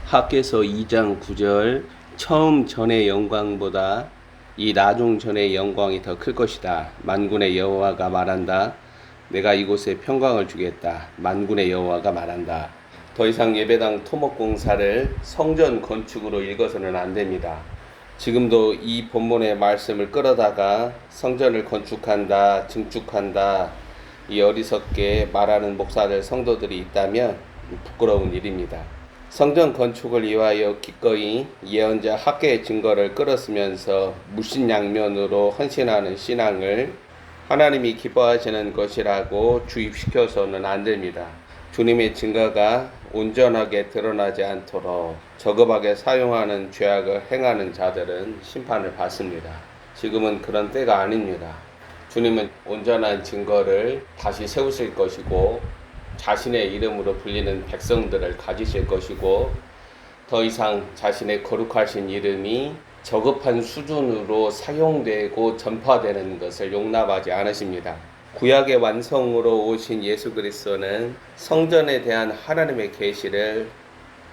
학개서 2장 9절 처음 전의 영광보다 이 나중 전의 영광이 더 클 것이다. 만군의 여호와가 말한다. 내가 이곳에 평강을 주겠다. 만군의 여호와가 말한다. 더 이상 예배당 토목공사를 성전 건축으로 읽어서는 안 됩니다. 지금도 이 본문의 말씀을 끌어다가 성전을 건축한다, 증축한다, 이 어리석게 말하는 목사들, 성도들이 있다면 부끄러운 일입니다. 성전 건축을 위하여 기꺼이 예언자 학개의 증거를 끌었으면서 무신양면으로 헌신하는 신앙을 하나님이 기뻐하시는 것이라고 주입시켜서는 안 됩니다. 주님의 증거가 온전하게 드러나지 않도록 저급하게 사용하는 죄악을 행하는 자들은 심판을 받습니다. 지금은 그런 때가 아닙니다. 주님은 온전한 증거를 다시 세우실 것이고 자신의 이름으로 불리는 백성들을 가지실 것이고 더 이상 자신의 거룩하신 이름이 저급한 수준으로 사용되고 전파되는 것을 용납하지 않으십니다. 구약의 완성으로 오신 예수 그리스도는 성전에 대한 하나님의 계시를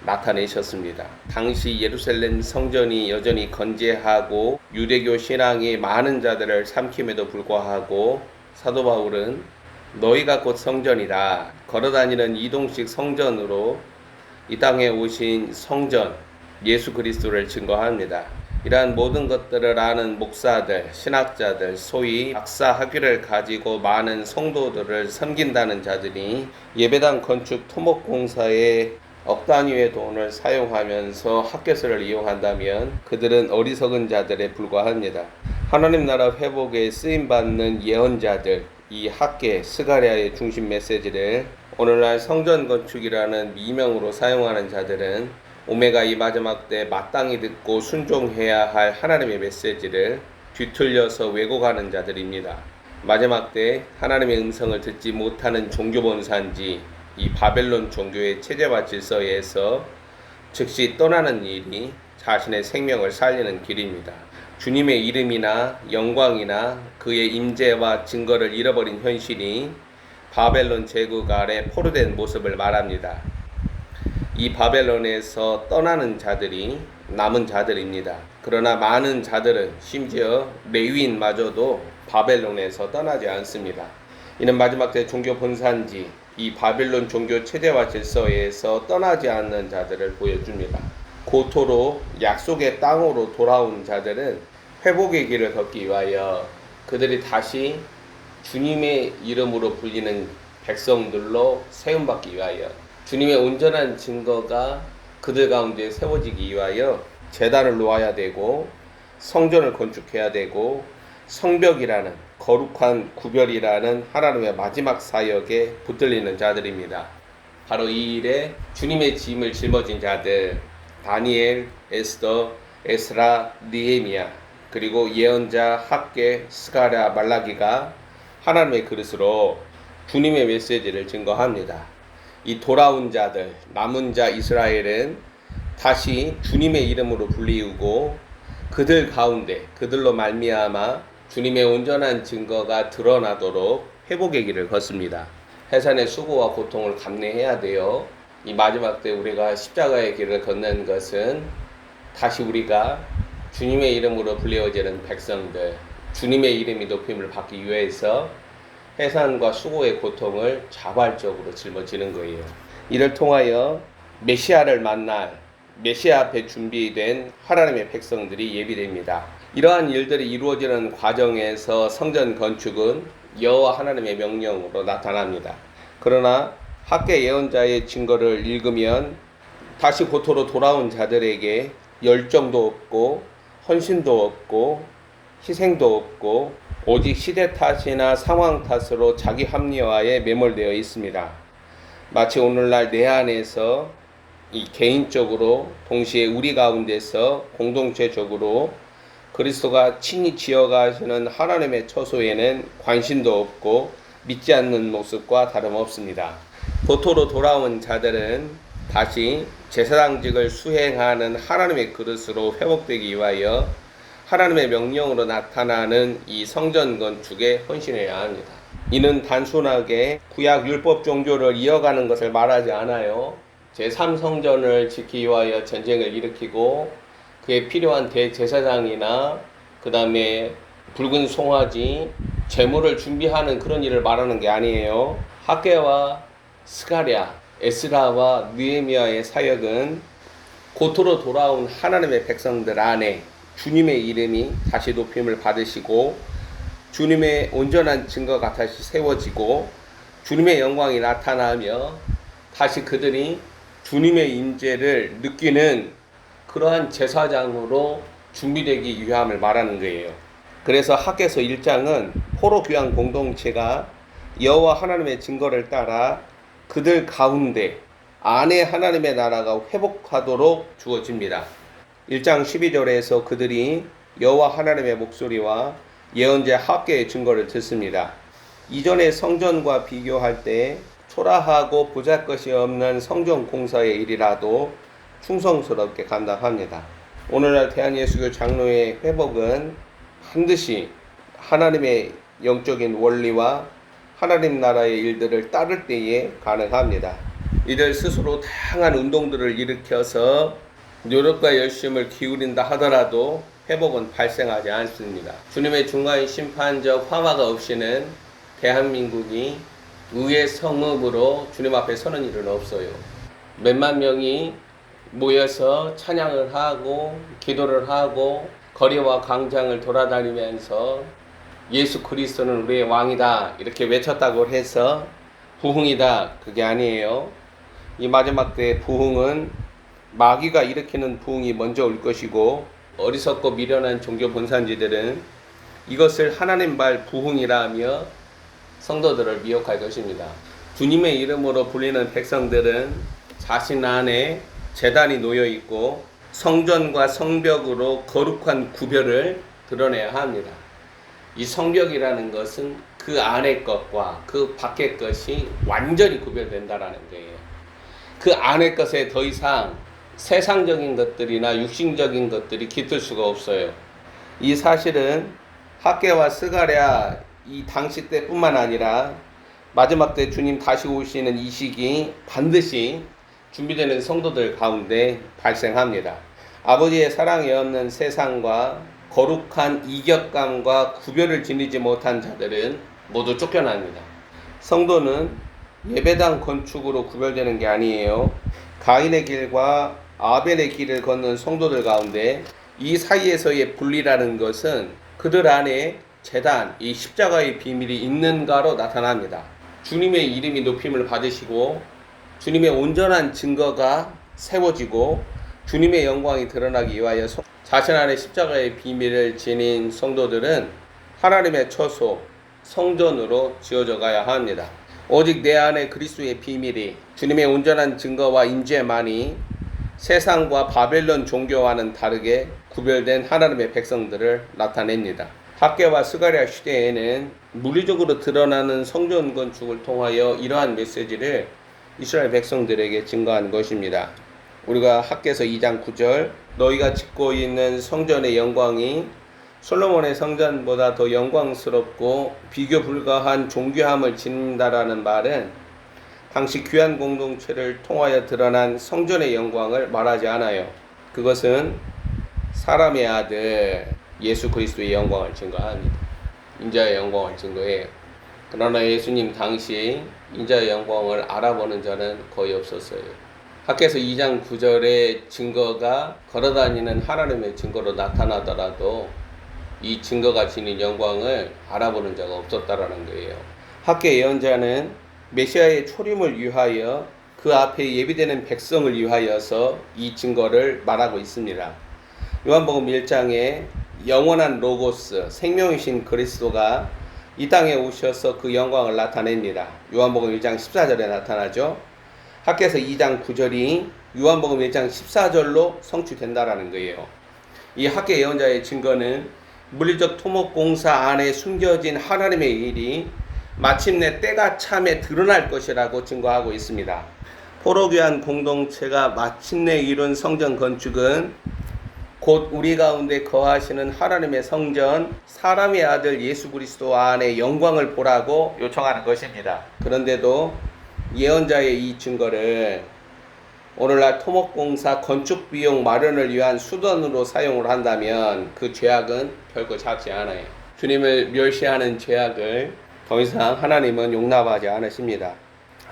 나타내셨습니다. 당시 예루살렘 성전이 여전히 건재하고 유대교 신앙이 많은 자들을 삼킴에도 불구하고 사도 바울은 너희가 곧 성전이다. 걸어다니는 이동식 성전으로 이 땅에 오신 성전 예수 그리스도를 증거합니다. 이러한 모든 것들을 아는 목사들, 신학자들, 소위 박사 학위를 가지고 많은 성도들을 섬긴다는 자들이 예배당 건축 토목공사에 억 단위의 돈을 사용하면서 학개서를 이용한다면 그들은 어리석은 자들에 불과합니다. 하나님 나라 회복에 쓰임받는 예언자들, 이 학개, 스가랴의 중심 메시지를 오늘날 성전 건축이라는 미명으로 사용하는 자들은 오메가 이 마지막 때 마땅히 듣고 순종해야 할 하나님의 메시지를 뒤틀려서 왜곡하는 자들입니다. 마지막 때 하나님의 음성을 듣지 못하는 종교본산지 이 바벨론 종교의 체제와 질서에서 즉시 떠나는 일이 자신의 생명을 살리는 길입니다. 주님의 이름이나 영광이나 그의 임재와 증거를 잃어버린 현실이 바벨론 제국 아래 포로된 모습을 말합니다. 이 바벨론에서 떠나는 자들이 남은 자들입니다. 그러나 많은 자들은 심지어 레위인마저도 바벨론에서 떠나지 않습니다. 이는 마지막 때 종교 본산지 이 바벨론 종교 체제와 질서에서 떠나지 않는 자들을 보여줍니다. 고토로 약속의 땅으로 돌아온 자들은 회복의 길을 걷기 위하여 그들이 다시 주님의 이름으로 불리는 백성들로 세움받기 위하여 주님의 온전한 증거가 그들 가운데 세워지기 위하여 제단을 놓아야 되고 성전을 건축해야 되고 성벽이라는 거룩한 구별이라는 하나님의 마지막 사역에 붙들리는 자들입니다. 바로 이 일에 주님의 짐을 짊어진 자들 다니엘, 에스더, 에스라, 느헤미야 그리고 예언자 학개, 스가랴, 말라기가 하나님의 그릇으로 주님의 메시지를 증거합니다. 이 돌아온 자들, 남은 자 이스라엘은 다시 주님의 이름으로 불리우고 그들 가운데 그들로 말미암아 주님의 온전한 증거가 드러나도록 회복의 길을 걷습니다. 해산의 수고와 고통을 감내해야 돼요. 이 마지막 때 우리가 십자가의 길을 걷는 것은 다시 우리가 주님의 이름으로 불리워지는 백성들, 주님의 이름이 높임을 받기 위해서 해산과 수고의 고통을 자발적으로 짊어지는 거예요. 이를 통하여 메시아를 만날 메시아 앞에 준비된 하나님의 백성들이 예비됩니다. 이러한 일들이 이루어지는 과정에서 성전 건축은 여호와 하나님의 명령으로 나타납니다. 그러나 학개 예언자의 증거를 읽으면 다시 고토로 돌아온 자들에게 열정도 없고 헌신도 없고 희생도 없고 오직 시대 탓이나 상황 탓으로 자기 합리화에 매몰되어 있습니다. 마치 오늘날 내 안에서 이 개인적으로 동시에 우리 가운데서 공동체적으로 그리스도가 친히 지어가시는 하나님의 처소에는 관심도 없고 믿지 않는 모습과 다름없습니다. 고토로 돌아온 자들은 다시 제사장직을 수행하는 하나님의 그릇으로 회복되기 위하여 하나님의 명령으로 나타나는 이 성전 건축에 헌신해야 합니다. 이는 단순하게 구약 율법 종교를 이어가는 것을 말하지 않아요. 제3성전을 지키기 위하여 전쟁을 일으키고 그에 필요한 대제사장이나 그 다음에 붉은 송아지, 제물을 준비하는 그런 일을 말하는 게 아니에요. 학개와 스가랴, 에스라와 느헤미야의 사역은 고토로 돌아온 하나님의 백성들 안에 주님의 이름이 다시 높임을 받으시고 주님의 온전한 증거가 다시 세워지고 주님의 영광이 나타나며 다시 그들이 주님의 임재를 느끼는 그러한 제사장으로 준비되기 위함을 말하는 거예요. 그래서 학개서 1장은 포로 귀환 공동체가 여호와 하나님의 증거를 따라 그들 가운데 안에 하나님의 나라가 회복하도록 주어집니다. 1장 12절에서 그들이 여호와 하나님의 목소리와 예언자 학개의 증거를 듣습니다. 이전의 성전과 비교할 때 초라하고 보잘것이 없는 성전 공사의 일이라도 충성스럽게 감당합니다. 오늘날 대한예수교 장로의 회복은 반드시 하나님의 영적인 원리와 하나님 나라의 일들을 따를 때에 가능합니다. 이들 스스로 다양한 운동들을 일으켜서 노력과 열심을 기울인다 하더라도 회복은 발생하지 않습니다. 주님의 중간 심판적 화마가 없이는 대한민국이 의의 성읍으로 주님 앞에 서는 일은 없어요. 몇만 명이 모여서 찬양을 하고 기도를 하고 거리와 광장을 돌아다니면서 예수 그리스도는 우리의 왕이다 이렇게 외쳤다고 해서 부흥이다, 그게 아니에요. 이 마지막 때 부흥은 마귀가 일으키는 부흥이 먼저 올 것이고 어리석고 미련한 종교 본산지들은 이것을 하나님 발 부흥이라 하며 성도들을 미혹할 것입니다. 주님의 이름으로 불리는 백성들은 자신 안에 제단이 놓여 있고 성전과 성벽으로 거룩한 구별을 드러내야 합니다. 이 성벽이라는 것은 그 안의 것과 그 밖의 것이 완전히 구별된다라는 거예요. 그 안의 것에 더 이상 세상적인 것들이나 육신적인 것들이 깃들 수가 없어요. 이 사실은 학개와 스가랴 이 당시 때뿐만 아니라 마지막 때 주님 다시 오시는 이 시기 반드시 준비되는 성도들 가운데 발생합니다. 아버지의 사랑이 없는 세상과 거룩한 이격감과 구별을 지니지 못한 자들은 모두 쫓겨납니다. 성도는 예배당 건축으로 구별되는 게 아니에요. 가인의 길과 아벨의 길을 걷는 성도들 가운데 이 사이에서의 분리라는 것은 그들 안에 제단, 이 십자가의 비밀이 있는가로 나타납니다. 주님의 이름이 높임을 받으시고 주님의 온전한 증거가 세워지고 주님의 영광이 드러나기 위하여 자신 안에 십자가의 비밀을 지닌 성도들은 하나님의 처소, 성전으로 지어져 가야 합니다. 오직 내 안에 그리스도의 비밀이 주님의 온전한 증거와 임재만이 세상과 바벨론 종교와는 다르게 구별된 하나님의 백성들을 나타냅니다. 학개와 스가랴 시대에는 물리적으로 드러나는 성전 건축을 통하여 이러한 메시지를 이스라엘 백성들에게 증거한 것입니다. 우리가 학개서 2장 9절 너희가 짓고 있는 성전의 영광이 솔로몬의 성전보다 더 영광스럽고 비교 불가한 존귀함을 지닌다라는 말은 당시 귀한 공동체를 통하여 드러난 성전의 영광을 말하지 않아요. 그것은 사람의 아들 예수 그리스도의 영광을 증거합니다. 인자의 영광을 증거해요. 그러나 예수님 당시 인자의 영광을 알아보는 자는 거의 없었어요. 학개서 2장 9절의 증거가 걸어다니는 하나님의 증거로 나타나더라도 이 증거가 지닌 영광을 알아보는 자가 없었다라는 거예요. 학개 예언자는 메시아의 초림을 위하여 그 앞에 예비되는 백성을 위하여서 이 증거를 말하고 있습니다. 요한복음 1장에 영원한 로고스, 생명이신 그리스도가 이 땅에 오셔서 그 영광을 나타냅니다. 요한복음 1장 14절에 나타나죠. 학개서 2장 9절이 요한복음 1장 14절로 성취된다라는 거예요. 이 학개 예언자의 증거는 물리적 토목공사 안에 숨겨진 하나님의 일이 마침내 때가 참에 드러날 것이라고 증거하고 있습니다. 포로귀한 공동체가 마침내 이룬 성전 건축은 곧 우리 가운데 거하시는 하나님의 성전, 사람의 아들 예수 그리스도 안에 영광을 보라고 요청하는 것입니다. 그런데도 예언자의 이 증거를 오늘날 토목공사 건축 비용 마련을 위한 수단으로 사용을 한다면 그 죄악은 결코 작지 않아요. 주님을 멸시하는 죄악을 더 이상 하나님은 용납하지 않으십니다.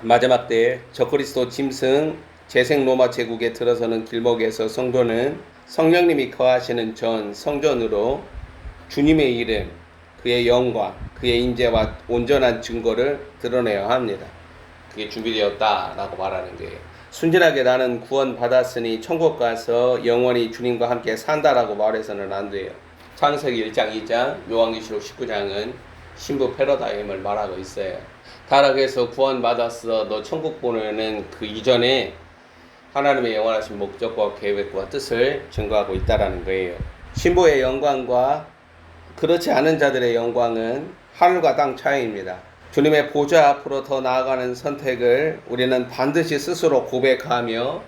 마지막 때에 적그리스도 짐승 재생 로마 제국에 들어서는 길목에서 성도는 성령님이 거하시는 전 성전으로 주님의 이름, 그의 영광, 그의 인재와 온전한 증거를 드러내야 합니다. 그게 준비되었다라고 말하는 거예요. 순진하게 나는 구원 받았으니 천국 가서 영원히 주님과 함께 산다라고 말해서는 안 돼요. 창세기 1장, 2장, 요한계시록 19장은 신부 패러다임을 말하고 있어요. 타락해서 구원 받았어, 너 천국 보내는 그 이전에 하나님의 영원하신 목적과 계획과 뜻을 증거하고 있다라는 거예요. 신부의 영광과 그렇지 않은 자들의 영광은 하늘과 땅 차이입니다. 주님의 보좌 앞으로 더 나아가는 선택을 우리는 반드시 스스로 고백하며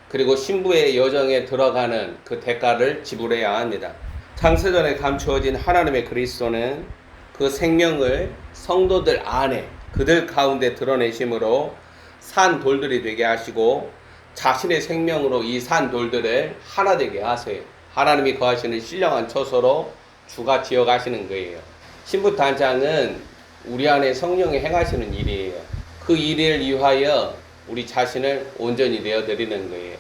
그리고 신부의 여정에 들어가는 그 대가를 지불해야 합니다. 창세전에 감추어진 하나님의 그리스도는 그 생명을 성도들 안에 그들 가운데 드러내심으로 산 돌들이 되게 하시고 자신의 생명으로 이 산 돌들을 하나 되게 하세요. 하나님이 거하시는 신령한 처소로 주가 지어가시는 거예요. 신부 단장은 우리 안에 성령이 행하시는 일이에요. 그 일을 위하여 우리 자신을 온전히 내어드리는 거예요.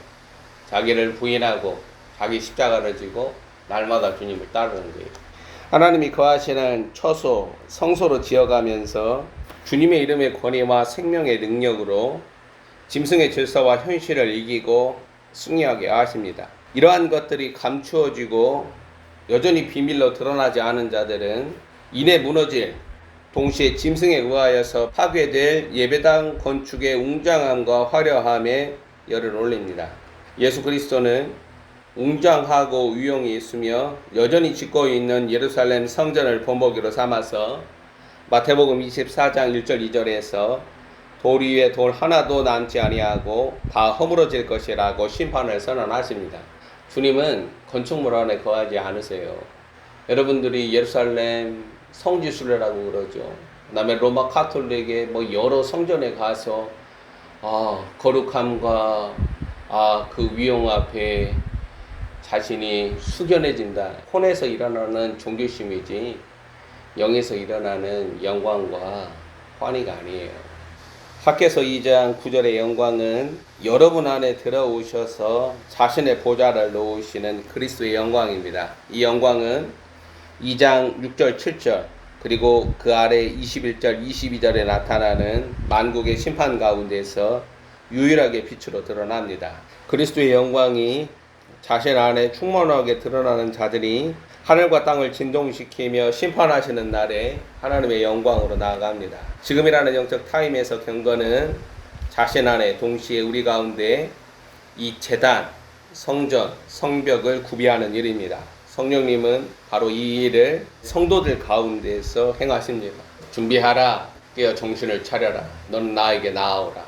자기를 부인하고 자기 십자가를 지고 날마다 주님을 따르는 거예요. 하나님이 거하시는 처소, 성소로 지어가면서 주님의 이름의 권위와 생명의 능력으로 짐승의 질서와 현실을 이기고 승리하게 하십니다. 이러한 것들이 감추어지고 여전히 비밀로 드러나지 않은 자들은 이내 무너질, 동시에 짐승에 의하여서 파괴될 예배당 건축의 웅장함과 화려함에 열을 올립니다. 예수 그리스도는 웅장하고 위용이 있으며 여전히 짓고 있는 예루살렘 성전을 본보기로 삼아서 마태복음 24장 1절 2절에서 돌 위에 돌 하나도 남지 아니하고 다 허물어질 것이라고 심판을 선언하십니다. 주님은 건축물 안에 거하지 않으세요. 여러분들이 예루살렘 성지순례라고 그러죠. 그다음에 로마 카톨릭의 여러 성전에 가서 거룩함과 그 위용 앞에 자신이 숙연해진다. 혼에서 일어나는 종교심이지 영에서 일어나는 영광과 환희가 아니에요. 학개서 2장 9절의 영광은 여러분 안에 들어오셔서 자신의 보좌를 놓으시는 그리스도의 영광입니다. 이 영광은 2장 6절 7절 그리고 그 아래 21절 22절에 나타나는 만국의 심판 가운데서 유일하게 빛으로 드러납니다. 그리스도의 영광이 자신 안에 충만하게 드러나는 자들이 하늘과 땅을 진동시키며 심판하시는 날에 하나님의 영광으로 나아갑니다. 지금이라는 영적 타임에서 경건은 자신 안에 동시에 우리 가운데 이 제단, 성전, 성벽을 구비하는 일입니다. 성령님은 바로 이 일을 성도들 가운데에서 행하십니다. 준비하라, 깨어 정신을 차려라, 너는 나에게 나아오라.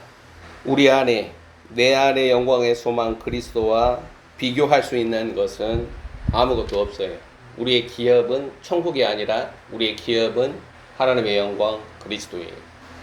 우리 안에, 내 안의 영광의 소망 그리스도와 비교할 수 있는 것은 아무것도 없어요. 우리의 기업은 천국이 아니라 우리의 기업은 하나님의 영광 그리스도예요.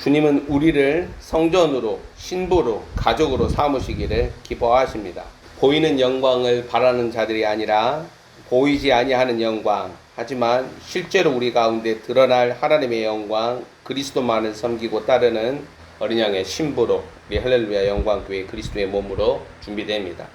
주님은 우리를 성전으로, 신부로, 가족으로 삼으시기를 기뻐하십니다. 보이는 영광을 바라는 자들이 아니라 보이지 아니하는 영광, 하지만 실제로 우리 가운데 드러날 하나님의 영광 그리스도만을 섬기고 따르는 어린 양의 신부로 우리 할렐루야 영광교회 그리스도의 몸으로 준비됩니다.